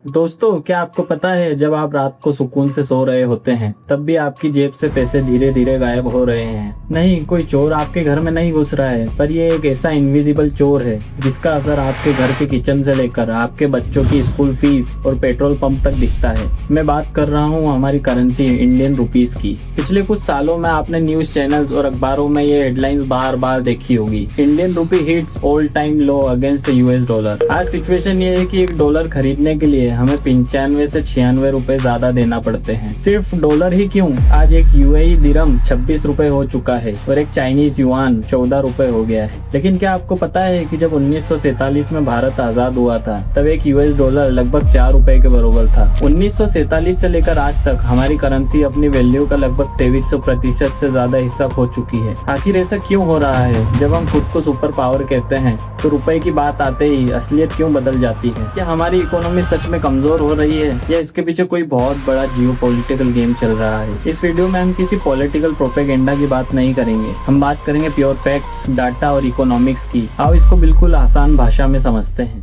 दोस्तों, क्या आपको पता है जब आप रात को सुकून से सो रहे होते हैं तब भी आपकी जेब से पैसे धीरे धीरे गायब हो रहे हैं। नहीं, कोई चोर आपके घर में नहीं घुस रहा है, पर ये एक ऐसा इनविजिबल चोर है जिसका असर आपके घर के किचन से लेकर आपके बच्चों की स्कूल फीस और पेट्रोल पंप तक दिखता है। मैं बात कर रहा हूँ हमारी करेंसी इंडियन रुपीस की। पिछले कुछ सालों में आपने न्यूज चैनल्स और अखबारों में ये हेडलाइंस बार बार देखी होगी, Indian rupee hits all time low against US dollar. आज सिचुएशन ये है कि एक डॉलर खरीदने के लिए हमें 95 से 96 रुपए ज्यादा देना पड़ते हैं। सिर्फ डॉलर ही क्यों, आज एक यूएई दिरहम 26 रुपए हो चुका है और एक चाइनीज युआन 14 रुपए हो गया है। लेकिन क्या आपको पता है कि जब 1947 में भारत आजाद हुआ था तब एक यूएस डॉलर लगभग 4 रुपए के बराबर था। 1947 से लेकर आज तक हमारी करेंसी अपनी वैल्यू का लगभग 2300% से ज्यादा हिस्सा खो चुकी है। आखिर ऐसा क्यों हो रहा है? जब हम खुद को सुपर पावर कहते हैं तो रुपए की बात आते ही असलियत क्यों बदल जाती है? क्या हमारी इकोनॉमी सच में कमजोर हो रही है या इसके पीछे कोई बहुत बड़ा जियोपॉलिटिकल गेम चल रहा है? इस वीडियो में हम किसी पॉलिटिकल प्रोपेगेंडा की बात नहीं करेंगे, हम बात करेंगे प्योर फैक्ट्स, डाटा और इकोनॉमिक्स की। आओ इसको बिल्कुल आसान भाषा में समझते हैं।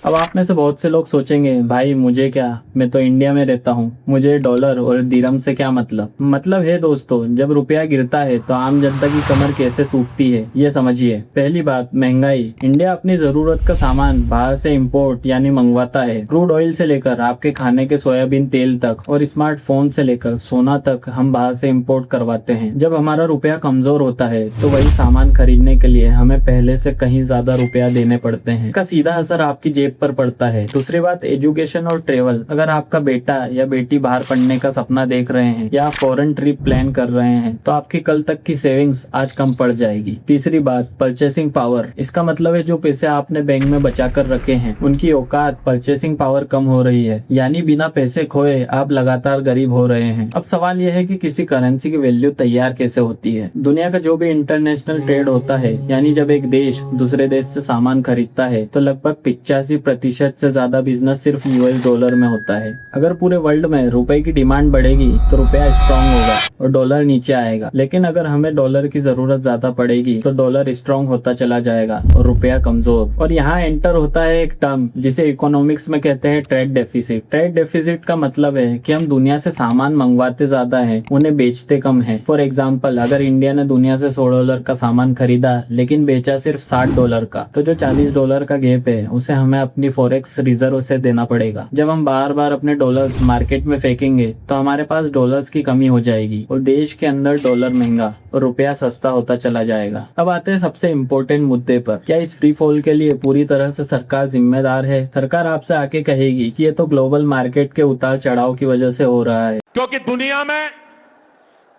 अब आप में से बहुत से लोग सोचेंगे, भाई मुझे क्या, मैं तो इंडिया में रहता हूँ, मुझे डॉलर और दिरहम से क्या मतलब है। दोस्तों, जब रुपया गिरता है तो आम जनता की कमर कैसे टूटती है ये समझिए। पहली बात, महंगाई। इंडिया अपनी जरूरत का सामान बाहर से इम्पोर्ट यानी मंगवाता है। क्रूड ऑयल से लेकर आपके खाने के सोयाबीन तेल तक और स्मार्टफोन से लेकर सोना तक हम बाहर से इम्पोर्ट करवाते हैं। जब हमारा रुपया कमजोर होता है तो वही सामान खरीदने के लिए हमें पहले से कहीं ज्यादा रुपया देने पड़ते हैं। इसका सीधा असर आपकी जेब पर पड़ता है। दूसरी बात, एजुकेशन और ट्रेवल। अगर आपका बेटा या बेटी बाहर पढ़ने का सपना देख रहे हैं या फॉरेन ट्रिप प्लान कर रहे हैं तो आपकी कल तक की सेविंग्स आज कम पड़ जाएगी। तीसरी बात, परचेसिंग पावर। इसका मतलब है जो पैसे आपने बैंक में बचा कर रखे हैं उनकी औकात, परचेसिंग पावर कम हो रही है, यानी बिना पैसे खोए आप लगातार गरीब हो रहे हैं। अब सवाल यह है कि किसी करेंसी की वैल्यू तैयार कैसे होती है? दुनिया का जो भी इंटरनेशनल ट्रेड होता है, यानी जब एक देश दूसरे देश से सामान खरीदता है तो लगभग 85% से ज्यादा बिजनेस सिर्फ यूएस डॉलर में होता है। अगर पूरे वर्ल्ड में रुपए की डिमांड बढ़ेगी तो रुपया स्ट्रांग होगा और डॉलर नीचे आएगा। लेकिन अगर हमें डॉलर की जरूरत ज्यादा पड़ेगी तो डॉलर स्ट्रांग होता चला जाएगा और रुपया कमजोर। और यहाँ एंटर होता है एक टर्म जिसे इकोनॉमिक्स में कहते हैं ट्रेड डेफिसिट। ट्रेड डेफिसिट का मतलब है कि हम दुनिया से सामान मंगवाते ज्यादा है, उन्हें बेचते कम है। फॉर एग्जाम्पल, अगर इंडिया ने दुनिया से $100 का सामान खरीदा लेकिन बेचा सिर्फ $60 का, तो जो $40 का गैप है उसे हमें अपनी फॉरेक्स रिजर्व से देना पड़ेगा। जब हम बार बार अपने डॉलर्स मार्केट में फेंकेंगे तो हमारे पास डॉलर्स की कमी हो जाएगी और देश के अंदर डॉलर महंगा और रुपया सस्ता होता चला जाएगा। अब आते हैं सबसे इम्पोर्टेंट मुद्दे पर। क्या इस फ्री फॉल के लिए पूरी तरह से सरकार जिम्मेदार है? सरकार आपसे आके कहेगी कि ये तो ग्लोबल मार्केट के उतार चढ़ाव की वजह से हो रहा है, क्योंकि दुनिया में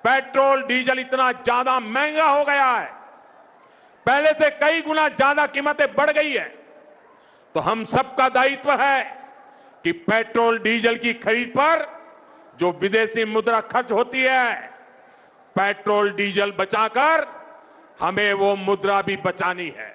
पेट्रोल डीजल इतना ज्यादा महंगा हो गया है, पहले से कई गुना ज्यादा कीमतें बढ़ गई है। तो हम सबका दायित्व है कि पेट्रोल डीजल की खरीद पर जो विदेशी मुद्रा खर्च होती है, पेट्रोल डीजल बचाकर हमें वो मुद्रा भी बचानी है।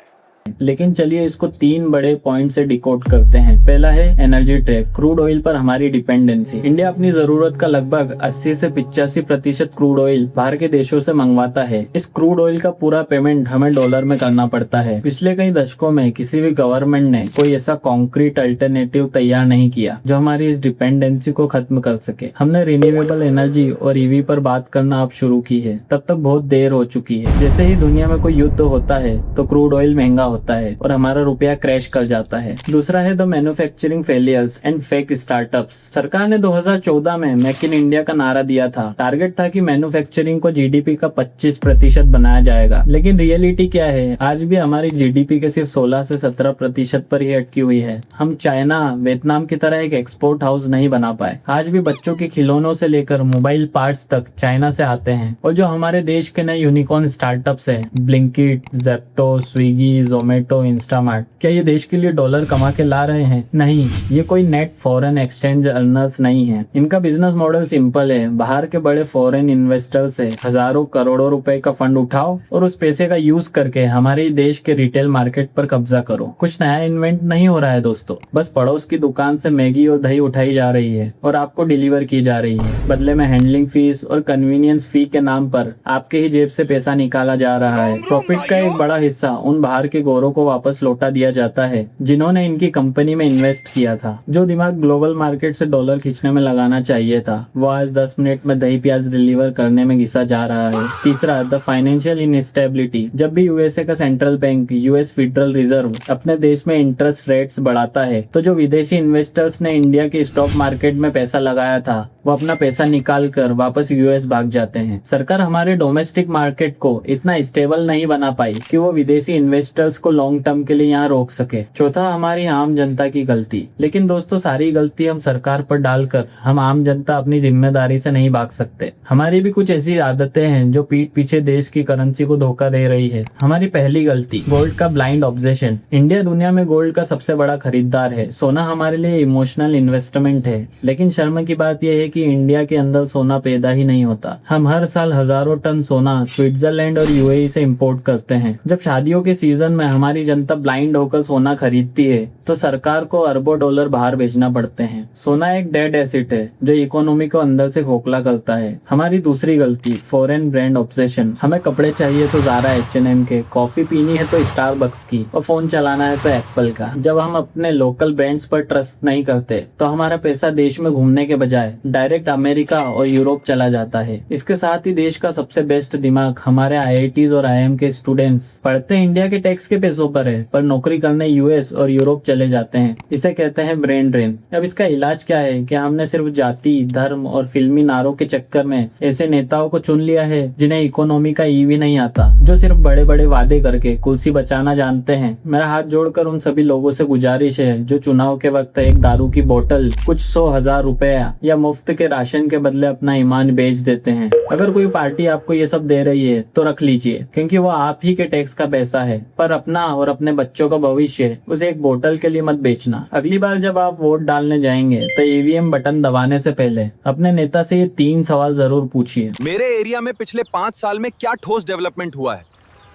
लेकिन चलिए इसको 3 बड़े पॉइंट से डिकोड करते हैं। पहला है एनर्जी ट्रैक, क्रूड ऑयल पर हमारी डिपेंडेंसी। इंडिया अपनी जरूरत का लगभग 80 से 85% क्रूड ऑयल बाहर के देशों से मंगवाता है। इस क्रूड ऑयल का पूरा पेमेंट हमें डॉलर में करना पड़ता है। पिछले कई दशकों में किसी भी गवर्नमेंट ने कोई ऐसा कॉन्क्रीट अल्टरनेटिव तैयार नहीं किया जो हमारी इस डिपेंडेंसी को खत्म कर सके। हमने रिन्यूएबल एनर्जी और ईवी पर बात करना अब शुरू की है, तब तक बहुत देर हो चुकी है। जैसे ही दुनिया में कोई युद्ध होता है तो क्रूड ऑयल महंगा होता है और हमारा रुपया क्रैश कर जाता है। दूसरा है the manufacturing failures and fake startups. सरकार ने 2014 में मेक इन इंडिया का नारा दिया था। टारगेट था कि मैन्युफैक्चरिंग को जीडीपी का 25% बनाया जाएगा। लेकिन रियलिटी क्या है? आज भी हमारी जीडीपी के सिर्फ 16 से 17% पर ही अटकी हुई है। हम चाइना, वियतनाम की तरह एक एक्सपोर्ट हाउस नहीं बना पाए। आज भी बच्चों के खिलौनों से लेकर मोबाइल पार्ट्स तक चाइना से आते हैं। और जो हमारे देश के नए यूनिकॉर्न स्टार्टअप्स है, Blinkit, Zepto, Swiggy, Zomato, Zomato, Instamart, क्या ये देश के लिए डॉलर कमा के ला रहे हैं? नहीं, ये कोई नेट फॉरेन एक्सचेंज अर्नर्स नहीं है। इनका बिजनेस मॉडल सिंपल है। बाहर के बड़े फॉरेन इन्वेस्टर से हजारों करोड़ों रुपए का फंड उठाओ और उस पैसे का यूज करके हमारे देश के रिटेल मार्केट पर कब्जा करो। कुछ नया इन्वेंट नहीं हो रहा है दोस्तों, बस पड़ोस की दुकान से मैगी और दही उठाई जा रही है और आपको डिलीवर की जा रही है। बदले में हैंडलिंग फीस और कन्वीनियंस फी के नाम पर आपके ही जेब से पैसा निकाला जा रहा है। प्रॉफिट का एक बड़ा हिस्सा उन बाहर के गोरों को वापस लौटा दिया जाता है जिन्होंने इनकी कंपनी में इन्वेस्ट किया था। जो दिमाग ग्लोबल मार्केट से डॉलर खींचने में लगाना चाहिए था, वो आज 10 मिनट में दही प्याज डिलीवर करने में घिसा जा रहा है। तीसरा, द फाइनेंशियल इनस्टेबिलिटी। जब भी यूएसए का central bank, US federal reserve, अपने देश में इंटरेस्ट रेट्स बढ़ाता है, तो जो विदेशी इन्वेस्टर्स ने इंडिया के स्टॉक मार्केट में पैसा लगाया था, वो अपना पैसा निकाल कर वापस यूएस भाग जाते हैं। सरकार हमारे डोमेस्टिक मार्केट को इतना स्टेबल नहीं बना पाई कि वो विदेशी इन्वेस्टर्स को लॉन्ग टर्म के लिए यहाँ रोक सके। चौथा, हमारी आम जनता की गलती। लेकिन दोस्तों, सारी गलती हम सरकार पर डालकर हम आम जनता अपनी जिम्मेदारी से नहीं भाग सकते। हमारी भी कुछ ऐसी आदतें हैं जो पीठ पीछे देश की करेंसी को धोखा दे रही है। हमारी पहली गलती, गोल्ड का ब्लाइंड ऑब्सेशन। इंडिया दुनिया में गोल्ड का सबसे बड़ा खरीदार है। सोना हमारे लिए इमोशनल इन्वेस्टमेंट है, लेकिन शर्म की बात यह है कि इंडिया के अंदर सोना पैदा ही नहीं होता। हम हर साल हजारों टन सोना स्विट्जरलैंड और यूएई से इंपोर्ट करते हैं। जब शादियों के सीजन में हमारी जनता ब्लाइंड होकर सोना खरीदती है, तो सरकार को अरबों डॉलर बाहर भेजना पड़ते हैं। सोना एक डेड एसेट है जो इकोनॉमी को अंदर से खोखला करता है। हमारी दूसरी गलती, फॉरेन ब्रांड ऑब्सेशन। हमें कपड़े चाहिए तो ज़ारा, H&M के, कॉफी पीनी है तो स्टारबक्स की, और फोन चलाना है तो एप्पल का। जब हम अपने लोकल ब्रांड्स पर ट्रस्ट नहीं करते, तो हमारा पैसा देश में घूमने के बजाय डायरेक्ट अमेरिका और यूरोप चला जाता है। इसके साथ ही देश का सबसे बेस्ट दिमाग, हमारे IITs और IIM के स्टूडेंट्स, पढ़ते इंडिया के टैक्स के पैसों पर है, पर नौकरी करने यूएस और यूरोप चले जाते हैं। इसे कहते हैं ब्रेन ड्रेन। अब इसका इलाज क्या है? कि हमने सिर्फ जाति, धर्म और फिल्मी नारों के चक्कर में ऐसे नेताओं को चुन लिया है जिन्हें इकोनॉमी का ई भी नहीं आता, जो सिर्फ बड़े बड़े वादे करके कुर्सी बचाना जानते हैं। मेरा हाथ जोड़कर उन सभी लोगों से गुजारिश है जो चुनाव के वक्त एक दारू की बोतल, कुछ 100,000 रुपया या मुफ्त के राशन के बदले अपना ईमान बेच देते हैं। अगर कोई पार्टी आपको ये सब दे रही है तो रख लीजिए, क्योंकि वो आप ही के टैक्स का पैसा है, पर अपना और अपने बच्चों का भविष्य उसे एक बोतल के लिए मत बेचना। अगली बार जब आप वोट डालने जाएंगे तो ईवीएम बटन दबाने से पहले अपने नेता से ये 3 सवाल जरूर पूछिए। मेरे एरिया में पिछले 5 साल में क्या ठोस डेवलपमेंट हुआ है?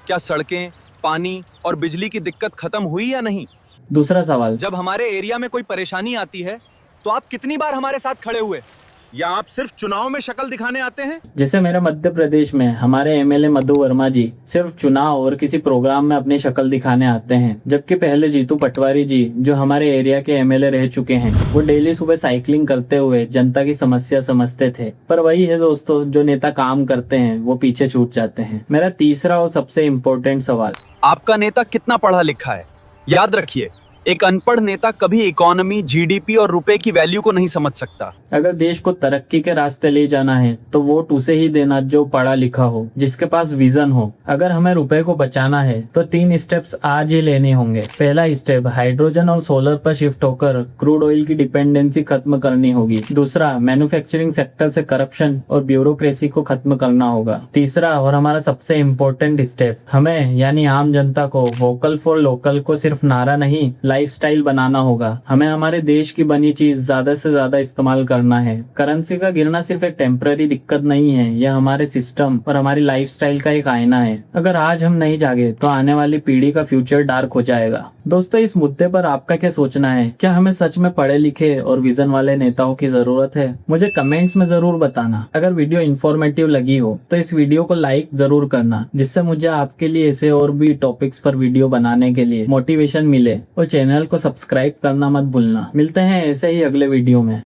क्या सड़कें, पानी और बिजली की दिक्कत खत्म हुई या नहीं? दूसरा सवाल, जब हमारे एरिया में कोई परेशानी आती है तो आप कितनी बार हमारे साथ खड़े हुए, या आप सिर्फ चुनाव में शक्ल दिखाने आते हैं? जैसे मेरे मध्य प्रदेश में हमारे MLA मधु वर्मा जी सिर्फ चुनाव और किसी प्रोग्राम में अपनी शक्ल दिखाने आते हैं, जबकि पहले जीतू पटवारी जी, जो हमारे एरिया के MLA रह चुके हैं, वो डेली सुबह साइकिलिंग करते हुए जनता की समस्या समझते थे। पर वही है दोस्तों, जो नेता काम करते हैं वो पीछे छूट जाते हैं। मेरा तीसरा और सबसे इम्पोर्टेंट सवाल, आपका नेता कितना पढ़ा लिखा है? याद रखिए, एक अनपढ़ नेता कभी इकोनॉमी, GDP और रुपए की वैल्यू को नहीं समझ सकता। अगर देश को तरक्की के रास्ते ले जाना है तो वोट उसे ही देना जो पढ़ा लिखा हो, जिसके पास विजन हो। अगर हमें रुपए को बचाना है तो 3 स्टेप्स आज ही लेने होंगे। पहला स्टेप, हाइड्रोजन और सोलर पर शिफ्ट होकर क्रूड ऑयल की डिपेंडेंसी खत्म करनी होगी। दूसरा, मैन्युफैक्चरिंग सेक्टर से करप्शन और ब्यूरोक्रेसी को खत्म करना होगा। तीसरा और हमारा सबसे इम्पोर्टेंट स्टेप, हमें यानी आम जनता को वोकल फॉर लोकल को सिर्फ नारा नहीं, लाइफस्टाइल बनाना होगा। हमें हमारे देश की बनी चीज ज्यादा से ज्यादा इस्तेमाल करना है। करेंसी का गिरना सिर्फ एक टेम्पररी दिक्कत नहीं है, यह हमारे सिस्टम और हमारी लाइफस्टाइल का एक आईना है। अगर आज हम नहीं जागे तो आने वाली पीढ़ी का फ्यूचर डार्क हो जाएगा। दोस्तों, इस मुद्दे पर आपका क्या सोचना है? क्या हमें सच में पढ़े लिखे और विजन वाले नेताओं की जरूरत है? मुझे कमेंट्स में जरूर बताना। अगर वीडियो इन्फॉर्मेटिव लगी हो तो इस वीडियो को लाइक जरूर करना, जिससे मुझे आपके लिए ऐसे और भी टॉपिक्स पर वीडियो बनाने के लिए मोटिवेशन मिले। और चैनल को सब्सक्राइब करना मत भूलना। मिलते हैं ऐसे ही अगले वीडियो में।